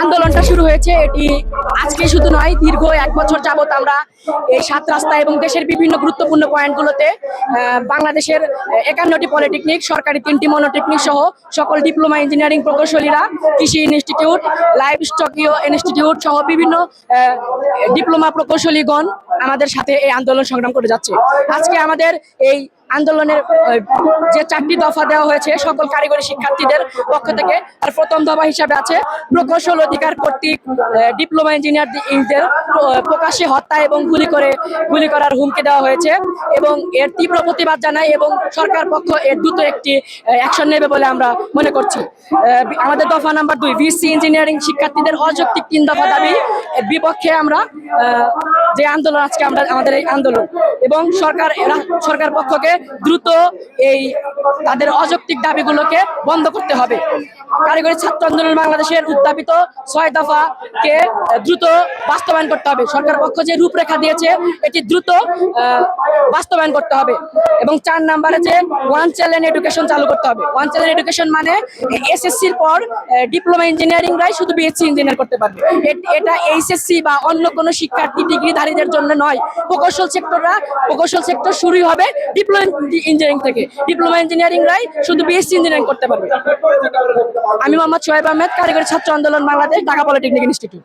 আন্দোলনটা শুরু হয়েছে এটি আজকে শুধু নয়, দীর্ঘ 1 বছর যাবত আমরা এই 7 রাস্তা এবং দেশের বিভিন্ন গুরুত্বপূর্ণ পয়েন্টগুলোতে বাংলাদেশের 51টি পলিটেকনিক, সরকারি 3টি মনোটেকনিক সহ সকল ডিপ্লোমা ইঞ্জিনিয়ারিং প্রকৌশলীরা, কৃষি ইনস্টিটিউট, লাইভ স্টক ইনস্টিটিউট সহ বিভিন্ন ডিপ্লোমা প্রকৌশলীগণ আমাদের সাথে এই আন্দোলন সংগ্রাম করে যাচ্ছে। আজকে আমাদের এই আন্দোলনের যে 4টি দফা দেওয়া হয়েছে সকল কারিগরি শিক্ষার্থীদের পক্ষ থেকে, আর প্রথম দফা হিসাবে আছে প্রকৌশল অধিকার কর্তৃক ডিপ্লোমা ইঞ্জিনিয়ারদের প্রকাশ্যে হত্যা এবং গুলি করার হুমকি দেওয়া হয়েছে এবং এর তীব্র প্রতিবাদ জানাই এবং সরকার পক্ষ এর দ্রুত একটি অ্যাকশন নেবে বলে আমরা মনে করছি। আমাদের দফা নাম্বার 2, ভিসি ইঞ্জিনিয়ারিং শিক্ষার্থীদের অযৌক্তিক 3 দফা দাবি বিপক্ষে আমরা যে আন্দোলন আজকে আমাদের এই আন্দোলন এবং সরকার পক্ষকে দ্রুত এই তাদের অযৌক্তিক দাবিগুলোকে বন্ধ করতে হবে। কারিগরি ছাত্র আন্দোলন বাংলাদেশের উত্থাপিত 6 দফাকে দ্রুত বাস্তবায়ন করতে হবে। সরকার পক্ষ যে রূপরেখা দিয়েছে এটি দ্রুত বাস্তবায়ন করতে হবে এবং 4 নম্বরে যে ওয়ান চ্যালেঞ্জ এডুকেশন চালু করতে হবে। ওয়ান চ্যালেঞ্জ এডুকেশন মানে এসএসসির পর ডিপ্লোমা ইঞ্জিনিয়ারিংরাই শুধু বিএসসি ইঞ্জিনিয়ার করতে পারবে। এটা এইচএসসি বা অন্য কোনো শিক্ষার্থী ডিগ্রিধারীদের জন্য নয়। প্রকৌশল সেক্টর শুরুই হবে ডিপ্লোমা ইঞ্জিনিয়ারিং থেকে। ডিপ্লোমা ইঞ্জিনিয়ারিংরাই শুধু বিএসসি ইঞ্জিনিয়ারিং করতে পারবে। আমি মোহাম্মদ সোহেব আহমেদ, কারিগরি ছাত্র আন্দোলন বাংলাদেশ, ঢাকা পলিটেকনিক ইনস্টিটিউট।